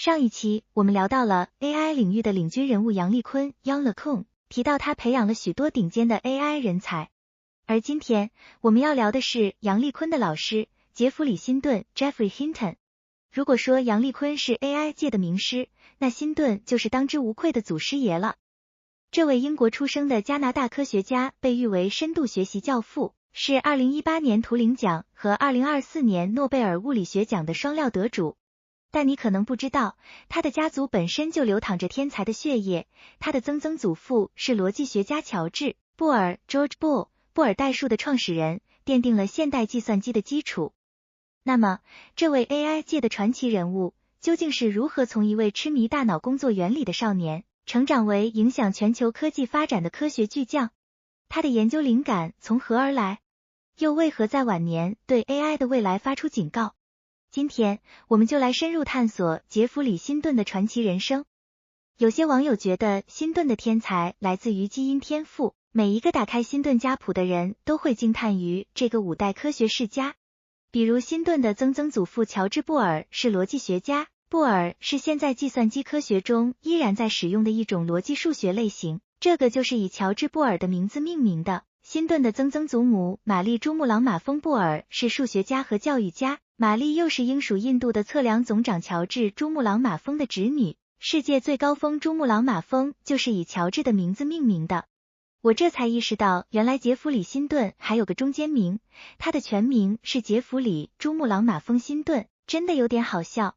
上一期我们聊到了 AI 领域的领军人物杨立坤 Yang LeCun， 提到他培养了许多顶尖的 AI 人才。而今天我们要聊的是杨立坤的老师杰弗里·辛顿 Jeffrey Hinton。如果说杨立坤是 AI 界的名师，那辛顿就是当之无愧的祖师爷了。这位英国出生的加拿大科学家被誉为深度学习教父，是2018年图灵奖和2024年诺贝尔物理学奖的双料得主。但你可能不知道，他的家族本身就流淌着天才的血液，他的曾曾祖父是逻辑学家乔治·布尔 George Boole， 布尔代数的创始人，奠定了现代计算机的基础。那么，这位 AI 界的传奇人物，究竟是如何从一位痴迷大脑工作原理的少年，成长为影响全球科技发展的科学巨匠？他的研究灵感从何而来？又为何在晚年对 AI 的未来发出警告？今天我们就来深入探索杰弗里·辛顿的传奇人生。有些网友觉得辛顿的天才来自于基因天赋，每一个打开辛顿家谱的人都会惊叹于这个5代科学世家。比如辛顿的曾曾祖父乔治·布尔是逻辑学家，布尔是现在计算机科学中依然在使用的一种逻辑数学类型，这个就是以乔治·布尔的名字命名的。辛顿的曾曾祖母玛丽·珠穆朗玛峰·布尔是数学家和教育家，玛丽又是英属印度的测量总长乔治·珠穆朗玛峰的侄女，世界最高峰珠穆朗玛峰就是以乔治的名字命名的。我这才意识到，原来杰弗里·辛顿还有个中间名，他的全名是杰弗里·珠穆朗玛峰辛顿，真的有点好笑。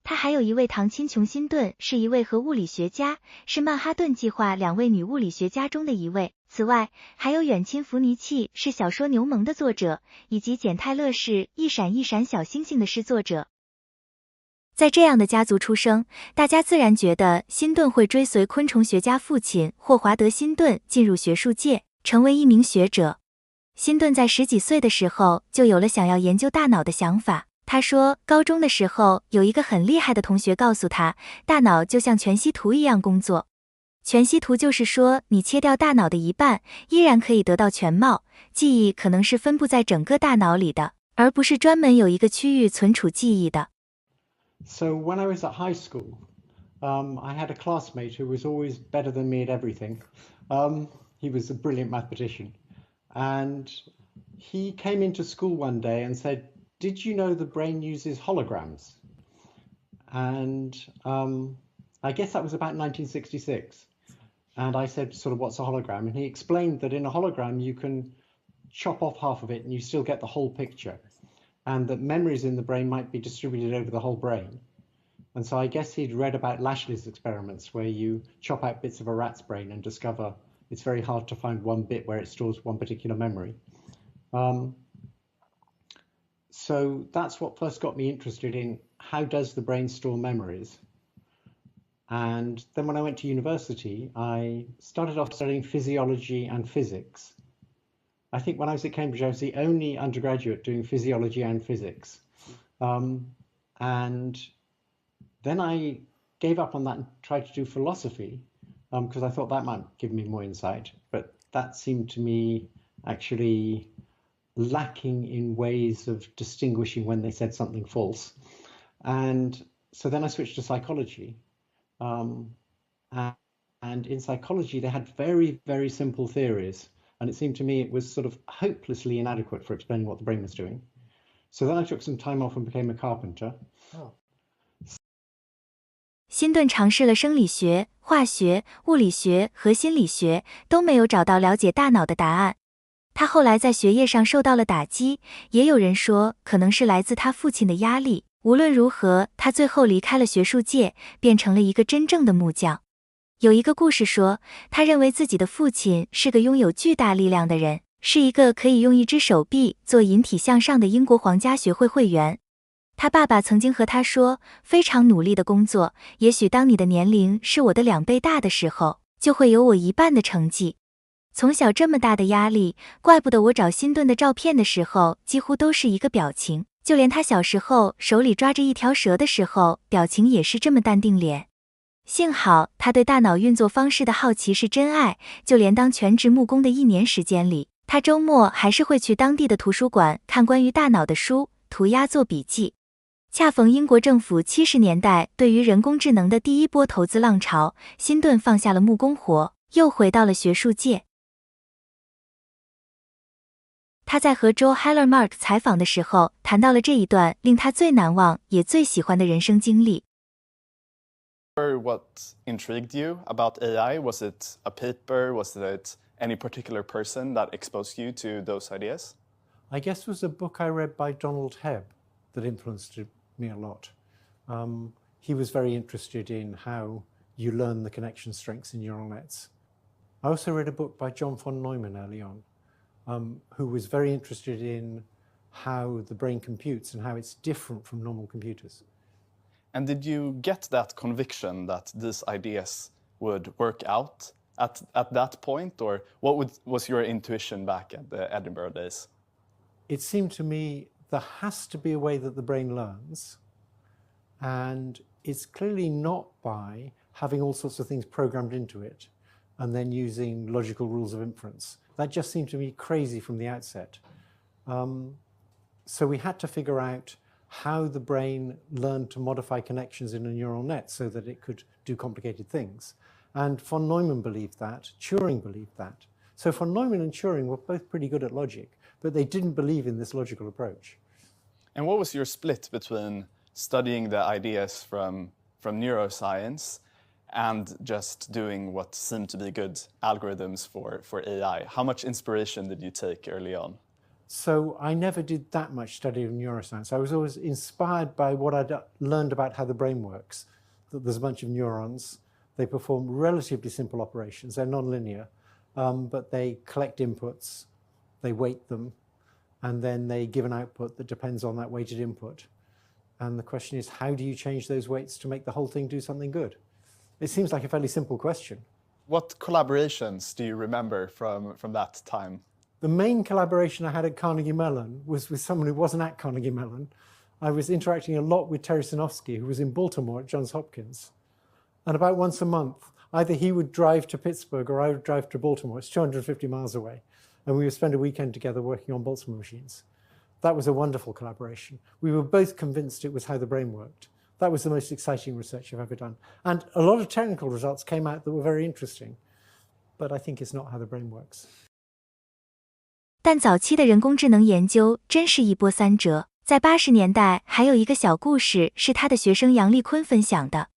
他还有一位堂亲琼·辛顿，是一位核物理学家，是曼哈顿计划2位女物理学家中的一位。此外，还有远亲弗尼契，是小说《牛虻》的作者，以及简·泰勒是一闪一闪小星星的诗作者。在这样的家族出生，大家自然觉得辛顿会追随昆虫学家父亲霍华德·辛顿进入学术界，成为一名学者。辛顿在10几岁的时候就有了想要研究大脑的想法。他说，高中的时候有一个很厉害的同学告诉他，大脑就像全息图一样工作。全息图就是说，你切掉大脑的一半，依然可以得到全貌。记忆可能是分布在整个大脑里的，而不是专门有一个区域存储记忆的。So when I was at high school, I had a classmate who was always better than me at everything. He was a brilliant mathematician. And he came into school one day and said, "Did you know the brain uses holograms?" And I guess that was about 1966. And I said, sort of, what's a hologram? And he explained that in a hologram, you can chop off half of it and you still get the whole picture. And that memories in the brain might be distributed over the whole brain. And so I guess he'd read about Lashley's experiments, where you chop out bits of a rat's brain and discover it's very hard to find one bit where it stores one particular memory. So that's what first got me interested in how does the brain store memories. And then when I went to university, I started off studying physiology and physics. I think when I was at Cambridge, I was the only undergraduate doing physiology and physics. And then I gave up on that and tried to do philosophy because I thought that might give me more insight. But that seemed to me actually lacking in ways of distinguishing when they said something false. And so then I switched to psychology. And in psychology, they had very, very simple theories. And it seemed to me it was sort of hopelessly inadequate for explaining what the brain was doing. So then I took some time off and became a carpenter. 辛顿尝试了生理学、化学、物理学和心理学，都没有找到了解大脑的答案。他后来在学业上受到了打击，也有人说可能是来自他父亲的压力。无论如何，他最后离开了学术界，变成了一个真正的木匠。有一个故事说，他认为自己的父亲是个拥有巨大力量的人，是一个可以用一只手臂做引体向上的英国皇家学会会员。他爸爸曾经和他说，非常努力的工作，也许当你的年龄是我的2倍大的时候，就会有我1半的成绩。从小这么大的压力，怪不得我找辛顿的照片的时候，几乎都是一个表情。就连他小时候手里抓着一条蛇的时候，表情也是这么淡定脸。幸好他对大脑运作方式的好奇是真爱，就连当全职木工的1年时间里，他周末还是会去当地的图书馆看关于大脑的书，涂鸦做笔记。恰逢英国政府70年代对于人工智能的第一波投资浪潮，辛顿放下了木工活，又回到了学术界。他在和 Joe Hallermark 采访的时候，谈到了这一段令他最难忘也最喜欢的人生经历。What intrigued you about AI? Was it a paper? Was it any particular person that exposed you to those ideas? I guess it was a book I read by Donald Hebb that influenced me a lot. He was very interested in how you learn the connection strengths in neural nets. I also read a book by John von Neumann early on, who was very interested in how the brain computes and how it's different from normal computers. And did you get that conviction that these ideas would work out at that point? Or what was your intuition back at the Edinburgh days? It seemed to me there has to be a way that the brain learns, and it's clearly not by having all sorts of things programmed into it and then using logical rules of inference. That just seemed to me crazy from the outset. So we had to figure out how the brain learned to modify connections in a neural net so that it could do complicated things. And von Neumann believed that, Turing believed that. So von Neumann and Turing were both pretty good at logic, but they didn't believe in this logical approach. And what was your split between studying the ideas from neuroscience and just doing what seemed to be good algorithms for AI? How much inspiration did you take early on? So I never did that much study of neuroscience. I was always inspired by what I'd learned about how the brain works, that there's a bunch of neurons. They perform relatively simple operations. They're nonlinear, but they collect inputs, they weight them, and then they give an output that depends on that weighted input. And the question is, how do you change those weights to make the whole thing do something good? It seems like a fairly simple question. What collaborations do you remember from that time? The main collaboration I had at Carnegie Mellon was with someone who wasn't at Carnegie Mellon. I was interacting a lot with Terry Sinofsky, who was in Baltimore at Johns Hopkins. And about once a month, either he would drive to Pittsburgh or I would drive to Baltimore. It's 250 miles away. And we would spend a weekend together working on Boltzmann machines. That was a wonderful collaboration. We were both convinced it was how the brain worked. That was the most exciting research I've ever done. And a lot of technical results came out that were very interesting. But I think it's not how the brain works. 但早期的人工智能研究真是一波三折。在80年代，还有一个小故事是他的学生杨立坤分享的。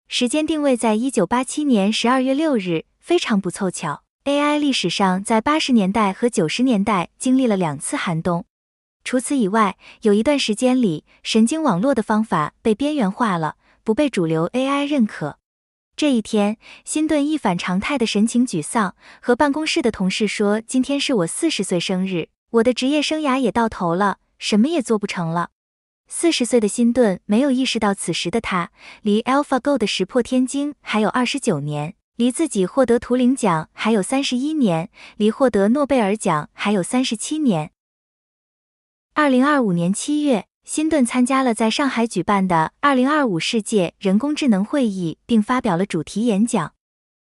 时间定位在1987年12月6日，非常不凑巧。AI 历史上在80年代和90年代经历了2次寒冬。除此以外，有一段时间里，神经网络的方法被边缘化了，不被主流 AI 认可。这一天，辛顿一反常态的神情沮丧，和办公室的同事说：“今天是我40岁生日，我的职业生涯也到头了，什么也做不成了。”40岁的辛顿没有意识到，此时的他离 AlphaGo 的石破天惊还有29年，离自己获得图灵奖还有31年，离获得诺贝尔奖还有37年。2025年7月，辛顿参加了在上海举办的2025世界人工智能会议，并发表了主题演讲。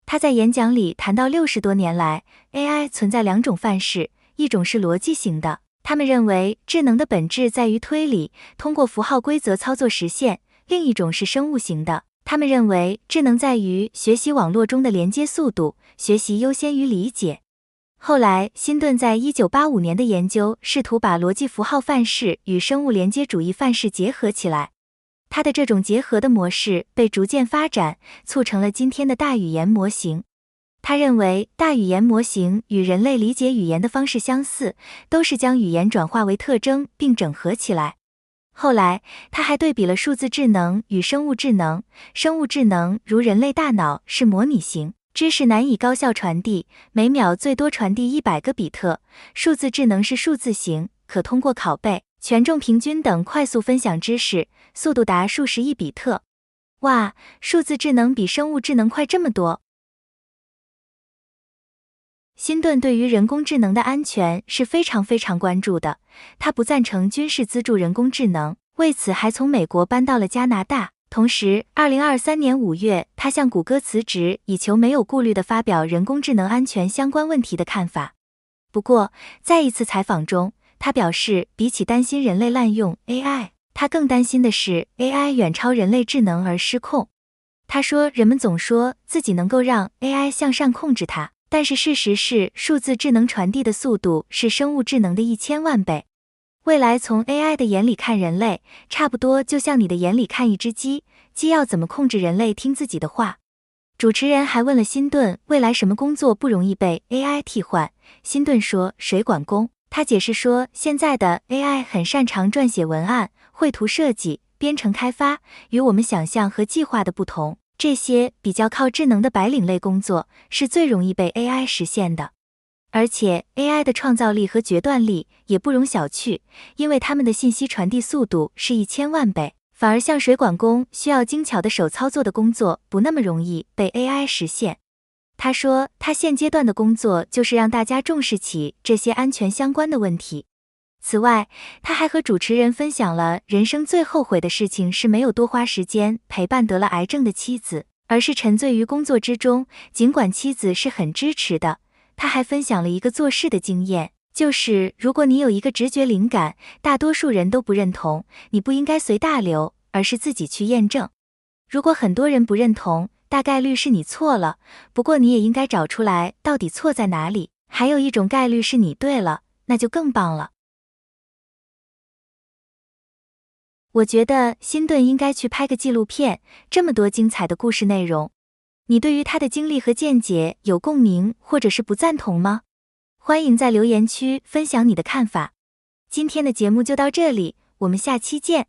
他在演讲里谈到60多年来 AI 存在2种范式，一种是逻辑型的，他们认为智能的本质在于推理，通过符号规则操作实现；另一种是生物型的，他们认为智能在于学习网络中的连接速度，学习优先于理解。后来，辛顿在1985年的研究试图把逻辑符号范式与生物连接主义范式结合起来。他的这种结合的模式被逐渐发展，促成了今天的大语言模型。他认为大语言模型与人类理解语言的方式相似，都是将语言转化为特征并整合起来。后来，他还对比了数字智能与生物智能。生物智能如人类大脑是模拟型，知识难以高效传递，每秒最多传递100个比特；数字智能是数字型，可通过拷贝、权重平均等快速分享知识，速度达数十亿比特。哇，数字智能比生物智能快这么多！辛顿对于人工智能的安全是非常关注的，他不赞成军事资助人工智能，为此还从美国搬到了加拿大。同时，2023年5月，他向谷歌辞职，以求没有顾虑地发表人工智能安全相关问题的看法。不过，在一次采访中，他表示，比起担心人类滥用 AI，他更担心的是 AI 远超人类智能而失控。他说，人们总说自己能够让 AI 向上控制它，但是事实是数字智能传递的速度是生物智能的1000万倍。未来从 AI 的眼里看人类，差不多就像你的眼里看一只鸡，鸡要怎么控制人类听自己的话？主持人还问了辛顿，未来什么工作不容易被 AI 替换？辛顿说，水管工。他解释说，现在的 AI 很擅长撰写文案、绘图设计、编程开发，与我们想象和计划的不同，这些比较靠智能的白领类工作是最容易被 AI 实现的。而且 AI 的创造力和决断力也不容小觑，因为它们的信息传递速度是1000万倍，反而像水管工需要精巧的手操作的工作不那么容易被 AI 实现。他说，他现阶段的工作就是让大家重视起这些安全相关的问题。此外，他还和主持人分享了人生最后悔的事情是没有多花时间陪伴得了癌症的妻子，而是沉醉于工作之中，尽管妻子是很支持的。他还分享了一个做事的经验，就是如果你有一个直觉灵感，大多数人都不认同，你不应该随大流，而是自己去验证。如果很多人不认同，大概率是你错了，不过你也应该找出来到底错在哪里，还有一种概率是你对了，那就更棒了。我觉得辛顿应该去拍个纪录片，这么多精彩的故事内容。你对于他的经历和见解有共鸣或者是不赞同吗？欢迎在留言区分享你的看法。今天的节目就到这里，我们下期见。